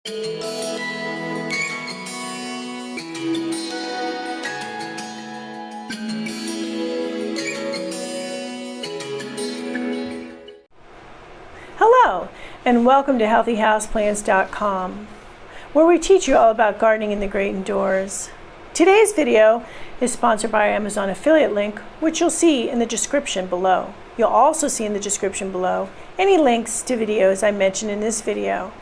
Hello, and welcome to HealthyHouseplants.com, where we teach you all about gardening in the great indoors. Today's video is sponsored by our Amazon affiliate link, which you'll see in the description below. You'll also see in the description below any links to videos I mentioned in this video.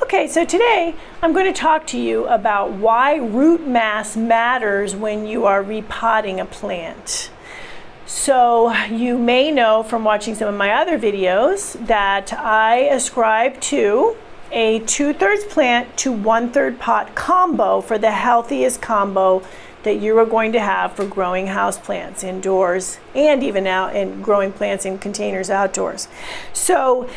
Okay, so today I'm going to talk to you about why root mass matters when you are repotting a plant. So you may know from watching some of my other videos that I ascribe to a 2/3 plant to 1/3 pot combo for the healthiest combo that you are going to have for growing houseplants indoors and even out and growing plants in containers outdoors. So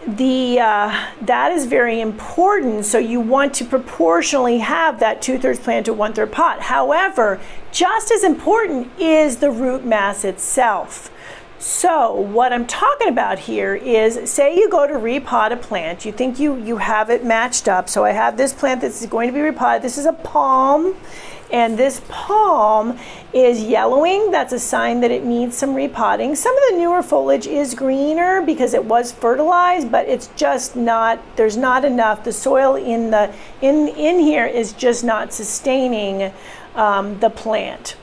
that is very important. So you want to proportionally have that 2/3 plant to 1/3 pot. However, just as important is the root mass itself. So what I'm talking about here is, say you go to repot a plant, you think you have it matched up. So I have this plant that's going to be repotted. This is a palm, and this palm is yellowing. That's a sign that it needs some repotting. Some of the newer foliage is greener because it was fertilized, but it's just not, there's not enough. The soil in here is just not sustaining the plant.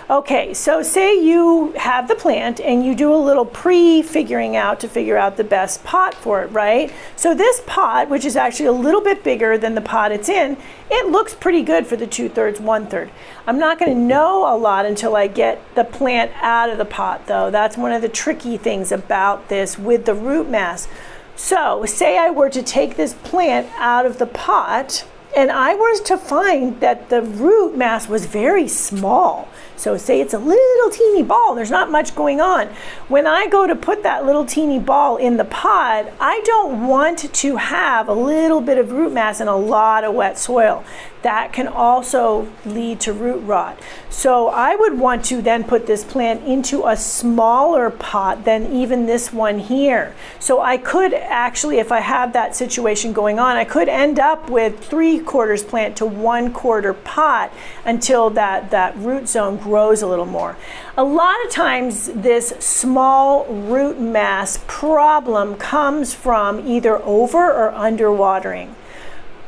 Okay, so say you have the plant and you do a little pre-figuring out to figure out the best pot for it, right? So this pot, which is actually a little bit bigger than the pot it's in, it looks pretty good for the 2/3, 1/3. I'm not going to know a lot until I get the plant out of the pot, though. That's one of the tricky things about this with the root mass. So say I were to take this plant out of the pot and I was to find that the root mass was very small. So say it's a little teeny ball, there's not much going on. When I go to put that little teeny ball in the pot, I don't want to have a little bit of root mass and a lot of wet soil. That can also lead to root rot. So I would want to then put this plant into a smaller pot than even this one here. So I could actually, if I have that situation going on, I could end up with 3/4 plant to 1/4 pot until that root zone grows a little more. A lot of times this small root mass problem comes from either over or under watering.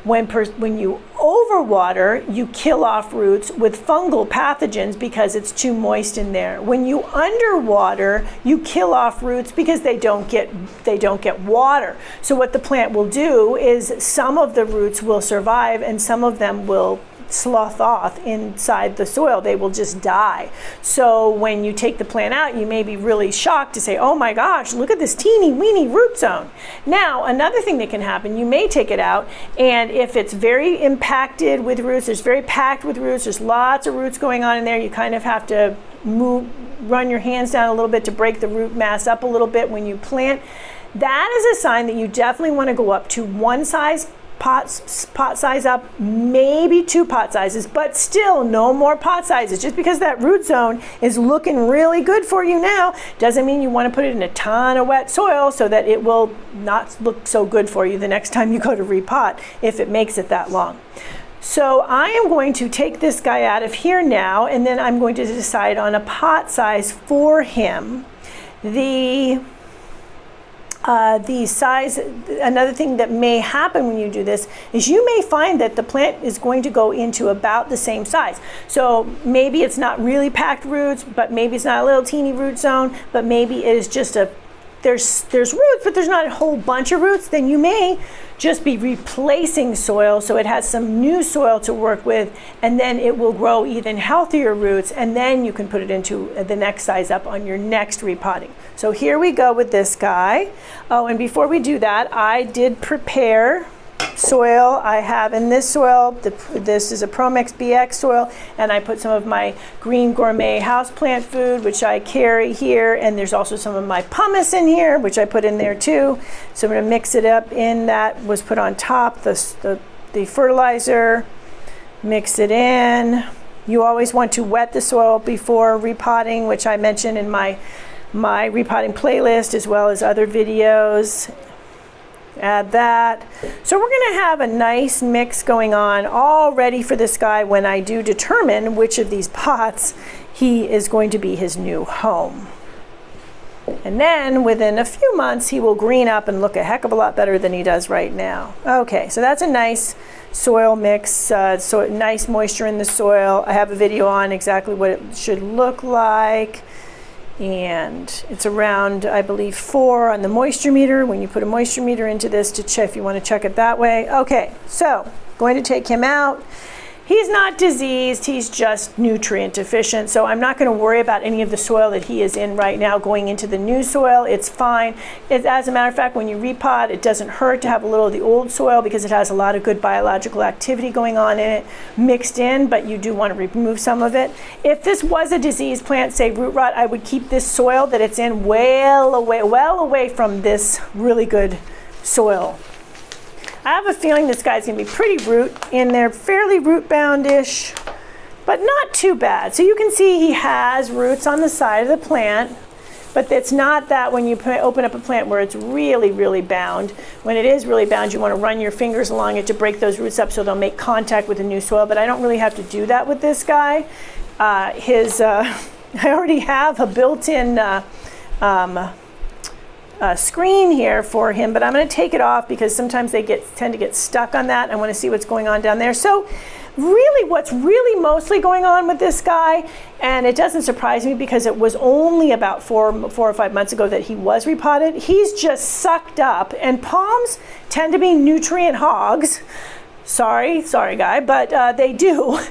When you overwater, you kill off roots with fungal pathogens because it's too moist in there. When you underwater, you kill off roots because they don't get water. So what the plant will do is some of the roots will survive and some of them will slough off inside the soil. They will just die. So when you take the plant out, you may be really shocked to say, oh my gosh, look at this teeny weeny root zone. Now, another thing that can happen, you may take it out, and if it's very impacted with roots, there's very packed with roots, there's lots of roots going on in there, you kind of have to run your hands down a little bit to break the root mass up a little bit when you plant. That is a sign that you definitely want to go up to one size pot size up, maybe 2 pot sizes, but still no more pot sizes. Just because that root zone is looking really good for you now doesn't mean you want to put it in a ton of wet soil so that it will not look so good for you the next time you go to repot if it makes it that long. So I am going to take this guy out of here now, and then I'm going to decide on a pot size for him. The size, another thing that may happen when you do this is you may find that the plant is going to go into about the same size. So maybe it's not really packed roots, but maybe it's not a little teeny root zone, but maybe it is just there's roots, but there's not a whole bunch of roots. Then you may just be replacing soil so it has some new soil to work with, and then it will grow even healthier roots, and then you can put it into the next size up on your next repotting. So here we go with this guy. Oh, and before we do that, I did prepare soil. I have in this soil, this is a Promix BX soil, and I put some of my green gourmet houseplant food, which I carry here, and there's also some of my pumice in here, which I put in there too. So I'm going to mix it up in that was put on top, the fertilizer, mix it in. You always want to wet the soil before repotting, which I mentioned in my repotting playlist as well as other videos. Add that. So we're going to have a nice mix going on, all ready for this guy when I do determine which of these pots he is going to be his new home. And then within a few months he will green up and look a heck of a lot better than he does right now. Okay, so that's a nice soil mix, so nice moisture in the soil. I have a video on exactly what it should look like. And it's around, I believe, 4 on the moisture meter when you put a moisture meter into this to check if you want to check it that way. Okay, so going to take him out. He's not diseased, he's just nutrient deficient, so I'm not going to worry about any of the soil that he is in right now going into the new soil. It's fine. As a matter of fact, when you repot, it doesn't hurt to have a little of the old soil because it has a lot of good biological activity going on in it mixed in, but you do want to remove some of it. If this was a diseased plant, say root rot, I would keep this soil that it's in well away from this really good soil. I have a feeling this guy's going to be pretty root in there, fairly root bound-ish, but not too bad. So you can see he has roots on the side of the plant, but it's not that when you open up a plant where it's really, really bound. When it is really bound, you want to run your fingers along it to break those roots up so they'll make contact with the new soil, but I don't really have to do that with this guy. I already have a built-in screen here for him, but I'm going to take it off because sometimes they tend to get stuck on that. I want to see what's going on down there. So really what's really mostly going on with this guy, and it doesn't surprise me because it was only about four or 5 months ago that he was repotted, he's just sucked up, and palms tend to be nutrient hogs. Sorry guy, but they do,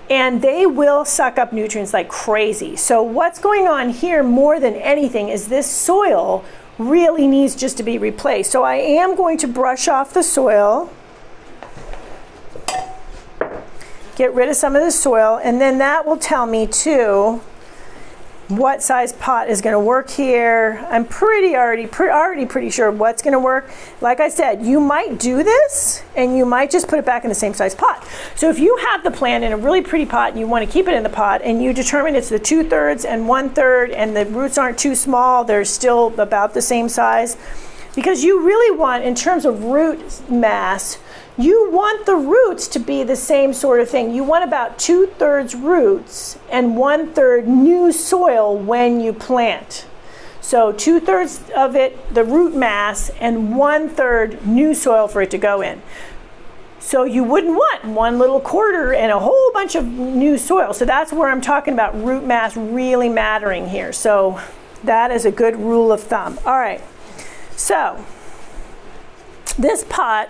and they will suck up nutrients like crazy. So what's going on here more than anything is this soil really needs just to be replaced. So I am going to brush off the soil, get rid of some of the soil, and then that will tell me too what size pot is going to work here. I'm already pretty sure what's going to work. Like I said, you might do this and you might just put it back in the same size pot. So if you have the plant in a really pretty pot and you want to keep it in the pot and you determine it's the 2/3 and 1/3 and the roots aren't too small, they're still about the same size, because you really want, in terms of root mass, you want the roots to be the same sort of thing. You want about 2/3 roots and 1/3 new soil when you plant. So 2/3 of it, the root mass, and 1/3 new soil for it to go in. So you wouldn't want 1 little quarter and a whole bunch of new soil. So that's where I'm talking about root mass really mattering here. So that is a good rule of thumb. All right, so this pot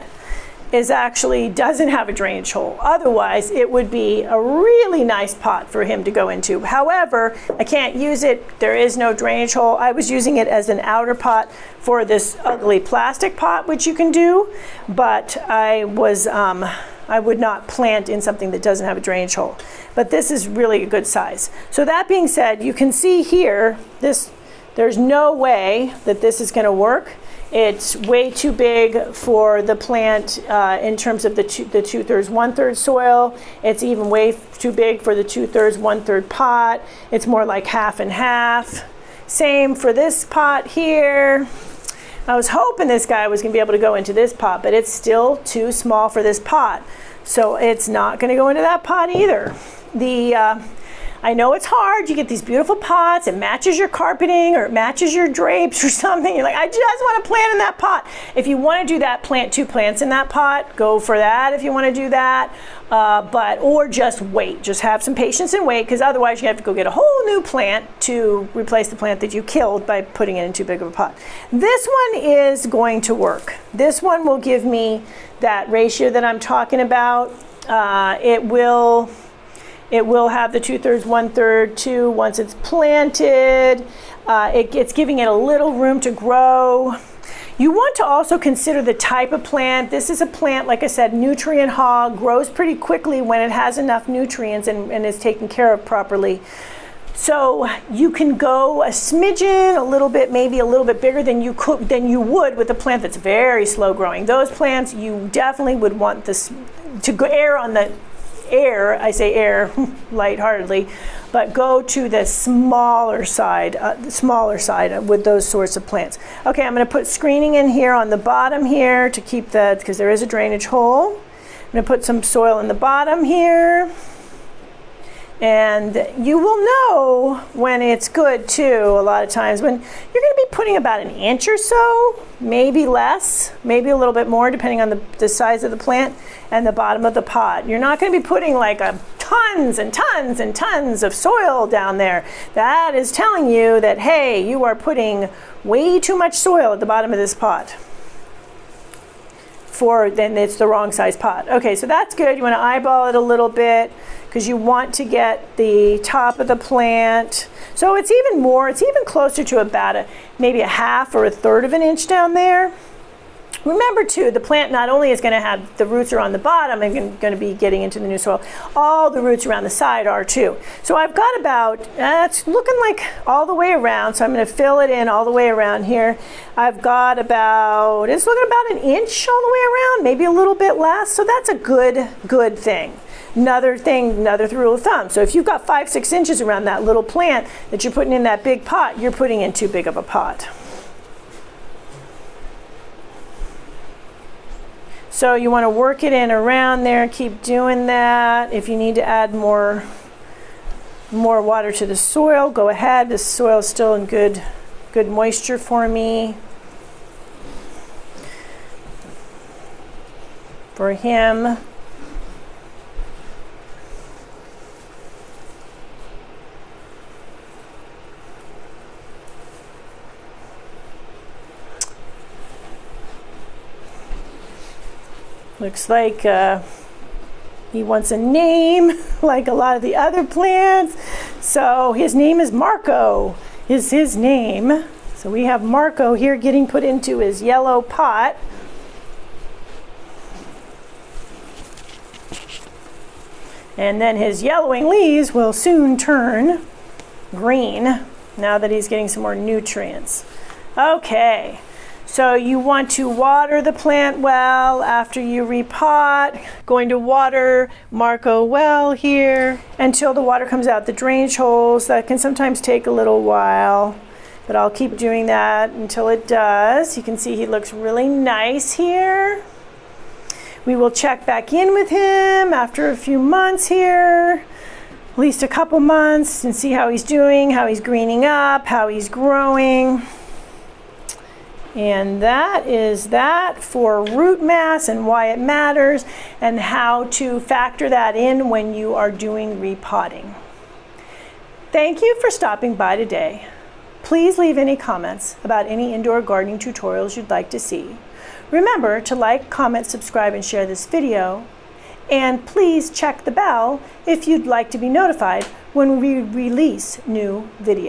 doesn't have a drainage hole. Otherwise, it would be a really nice pot for him to go into. However, I can't use it. There is no drainage hole. I was using it as an outer pot for this ugly plastic pot, which you can do, but I would not plant in something that doesn't have a drainage hole. But this is really a good size. So that being said, you can see here, there's no way that this is going to work. It's way too big for the plant in terms of the 2/3, 1/3 soil. It's even way too big for the 2/3, 1/3 pot. It's more like half and half. Same for this pot here. I was hoping this guy was going to be able to go into this pot, but it's still too small for this pot. So it's not going to go into that pot either. I know it's hard. You get these beautiful pots, it matches your carpeting or it matches your drapes or something. You're like, I just want to plant in that pot. If you want to do that, plant 2 plants in that pot. Go for that if you want to do that. Or just wait. Just have some patience and wait, because otherwise you have to go get a whole new plant to replace the plant that you killed by putting it in too big of a pot. This one is going to work. This one will give me that ratio that I'm talking about. It will have the 2/3, 1/3, 2 once it's planted. It's giving it a little room to grow. You want to also consider the type of plant. This is a plant, like I said, nutrient hog, grows pretty quickly when it has enough nutrients and is taken care of properly. So you can go a smidgen, a little bit, maybe a little bit bigger than you would with a plant that's very slow growing. Those plants, you definitely would want this to err on the err, I say err lightheartedly, but go to the smaller side with those sorts of plants. Okay, I'm going to put screening in here on the bottom here to keep the, because there is a drainage hole. I'm going to put some soil in the bottom here. And you will know when it's good too, a lot of times, when you're going to be putting about an inch or so, maybe less, maybe a little bit more, depending on the size of the plant and the bottom of the pot. You're not going to be putting like tons and tons and tons of soil down there. That is telling you that, hey, you are putting way too much soil at the bottom of this pot. Then it's the wrong size pot. Okay, so that's good. You want to eyeball it a little bit because you want to get the top of the plant. So it's even more, it's even closer to about maybe a half or a third of an inch down there. Remember too, the plant not only is going to have, the roots are on the bottom and going to be getting into the new soil, all the roots around the side are too. So I've got about, it's looking like all the way around, so I'm going to fill it in all the way around here. I've got about, it's looking about an inch all the way around, maybe a little bit less, so that's a good thing. Another thing, another rule of thumb. So if you've got 5-6 inches around that little plant that you're putting in that big pot, you're putting in too big of a pot. So you want to work it in around there, keep doing that. If you need to add more water to the soil, go ahead. The soil is still in good moisture for me. For him. Looks like he wants a name, like a lot of the other plants. So his name is Marco, is his name. So we have Marco here getting put into his yellow pot. And then his yellowing leaves will soon turn green now that he's getting some more nutrients. Okay. So you want to water the plant well after you repot. Going to water Marco well here until the water comes out the drainage holes. That can sometimes take a little while, but I'll keep doing that until it does. You can see he looks really nice here. We will check back in with him after a few months here, at least a couple months, and see how he's doing, how he's greening up, how he's growing. And that is that for root mass and why it matters and how to factor that in when you are doing repotting. Thank you for stopping by today. Please leave any comments about any indoor gardening tutorials you'd like to see. Remember to like, comment, subscribe, and share this video. And please check the bell if you'd like to be notified when we release new videos.